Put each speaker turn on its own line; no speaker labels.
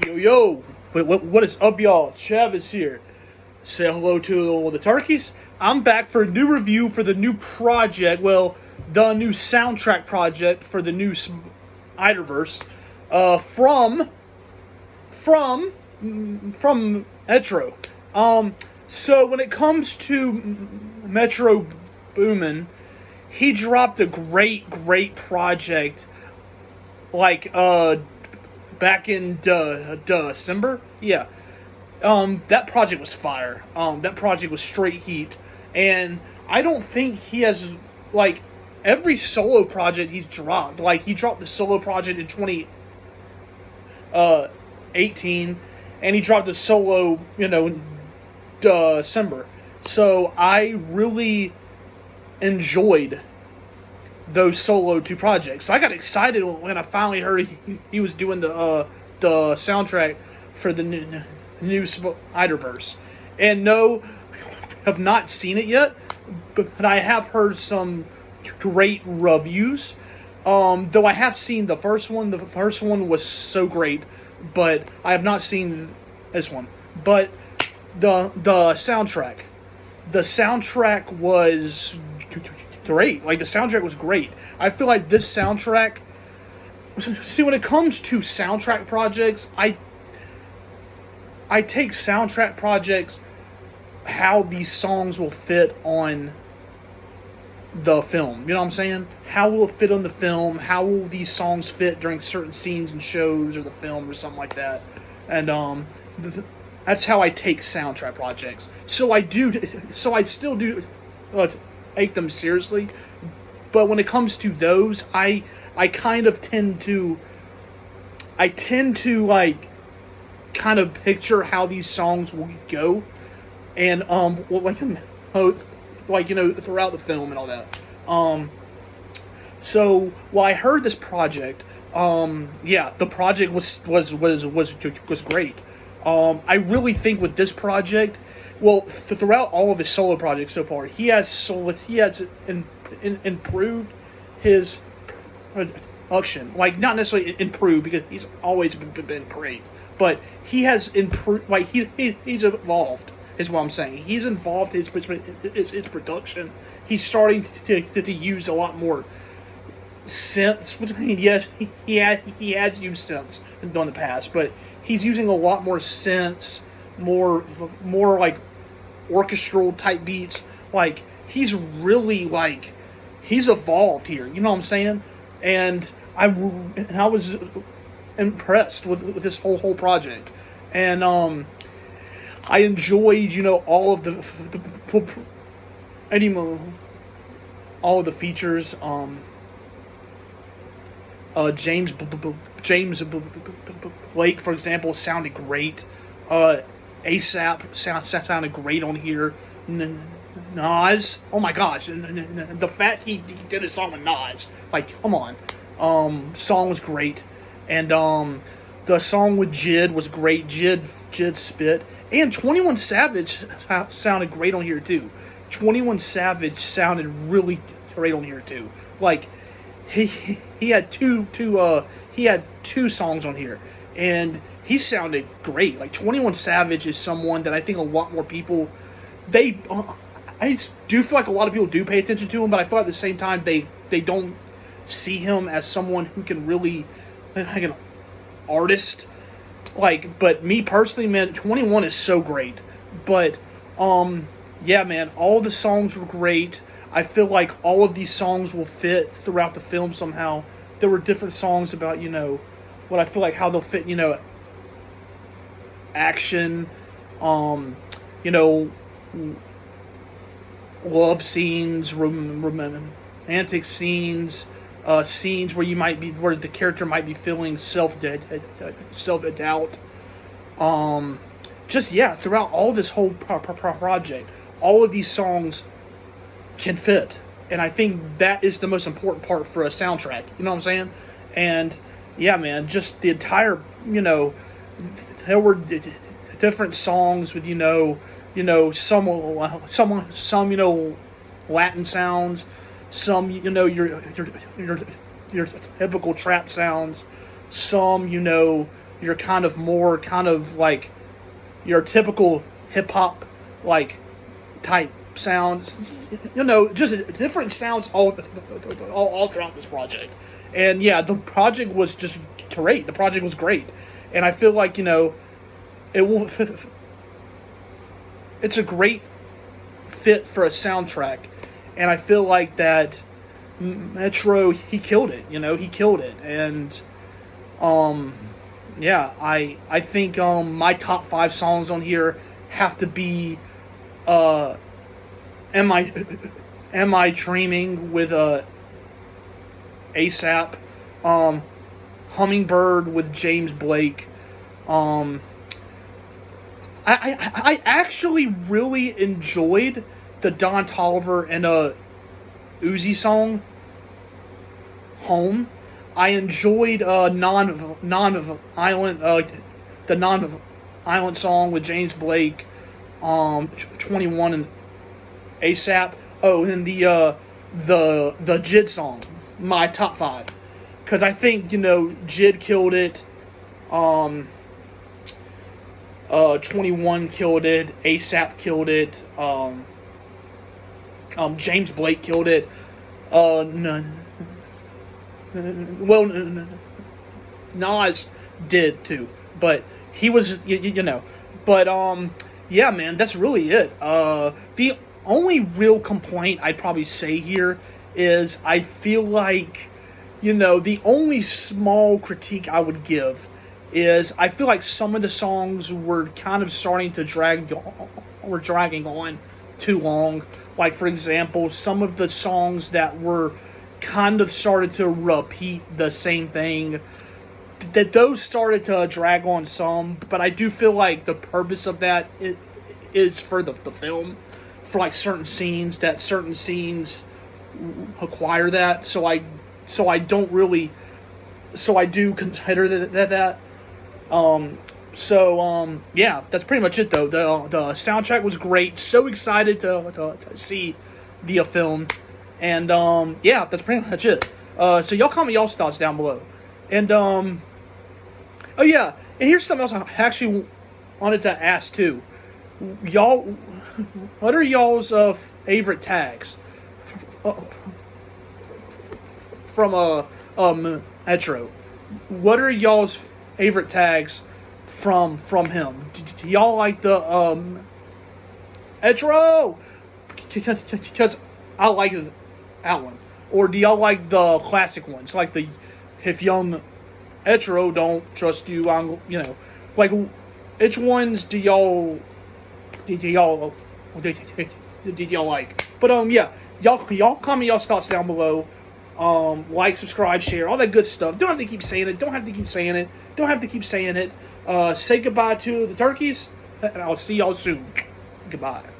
Yo, what is up, y'all? Travis here. Say hello to all the turkeys. I'm back for a new review for the new project. Well, the new soundtrack project for the new Spiderverse. From Metro. So when it comes to Metro Boomin, he dropped a great project like back in December. Yeah. That project was fire. That project was straight heat, and I don't think he has like every solo project he's dropped. Like he dropped the solo project in 2018, and he dropped the solo, in December. So I really enjoyed those solo two projects. So I got excited when I finally heard he was doing the soundtrack for the new Spiderverse. And no, have not seen it yet, but I have heard some great reviews. Though I have seen the first one. The first one was so great, but I have not seen this one. But the soundtrack was great. Like the soundtrack was great. I feel like this soundtrack. See, when it comes to soundtrack projects, I take soundtrack projects how these songs will fit on the film. You know what I'm saying? How will it fit on the film? How will these songs fit during certain scenes and shows or the film or something like that? And that's how I take soundtrack projects. So I still do take them seriously. But when it comes to those, I kind of tend to like kind of picture how these songs will go, and throughout the film and all that. So while I heard this project, the project was great. I really think with this project, well, throughout all of his solo projects so far, he has improved his production. Like, not necessarily improved, because he's always been great, but he has improved. Like he's evolved, is what I'm saying. He's involved his production. He's starting to use a lot more synths. Which, I mean, yes, he has used synths in the past, but he's using a lot more synths, more like orchestral type beats. Like he's really he's evolved here. You know what I'm saying? And I was impressed with this whole project, and I enjoyed all of all of the features. James Blake, for example, sounded great. ASAP sounded great on here. Nas, oh my gosh, and the fact he did a song with Nas, like, come on. Song was great, and the song with Jid was great. Jid spit, and 21 Savage sounded great on here too. 21 Savage sounded really great on here too. Like he had two songs on here, and he sounded great. Like 21 Savage is someone that I think a lot more people I do feel like a lot of people do pay attention to him, but I feel like at the same time they don't see him as someone who can really, like, an artist. Like, but me personally, man, 21 is so great. But yeah, man, all the songs were great. I feel like all of these songs will fit throughout the film somehow. There were different songs about, what I feel like how they'll fit, action, love scenes, romantic scenes, scenes where the character might be feeling self doubt. Throughout all this whole project, all of these songs can fit, and I think that is the most important part for a soundtrack. You know what I'm saying? And yeah, man, just the entire, there were different songs with some Latin sounds, some your typical trap sounds, some your kind of more kind of like your typical hip hop like type sounds, just different sounds all throughout this project. And yeah, the project was just great. The project was great, and I feel like it will. It's a great fit for a soundtrack, and I feel like that Metro, he killed it. He killed it, and yeah, I think my top 5 songs on here have to be Am I Dreaming with ASAP, Hummingbird with James Blake. I actually really enjoyed the Don Toliver and Uzi song, Home. I enjoyed non-violent the non-violent song with James Blake, 21 and ASAP. Oh, and the JID song, my top 5, because I think JID killed it. 21 killed it. ASAP killed it. James Blake killed it. Nas did too, but he was But yeah, man, that's really it. The only real complaint I'd probably say here is I feel like the only small critique I would give is I feel like some of the songs were kind of starting to dragging on too long. Like, for example, some of the songs that were kind of started to repeat the same thing, that those started to drag on some. But I do feel like the purpose of that is for the film, for like certain scenes require that. So I do consider that. Yeah, that's pretty much it though. The soundtrack was great. So excited to see the film. And yeah, that's pretty much it. So y'all comment y'all's thoughts down below. And oh yeah, and here's something else I actually wanted to ask too. Y'all, what are y'all's favorite tags from Metro? What are y'all's favorite tags from him? Do y'all like the Metro? Because I like that one. Or do y'all like the classic ones, like the if young Metro don't trust you, like which ones did y'all like? But yeah, y'all comment y'all's thoughts down below. Like, subscribe, share, all that good stuff. Don't have to keep saying it. Say goodbye to the turkeys, and I'll see y'all soon. Goodbye.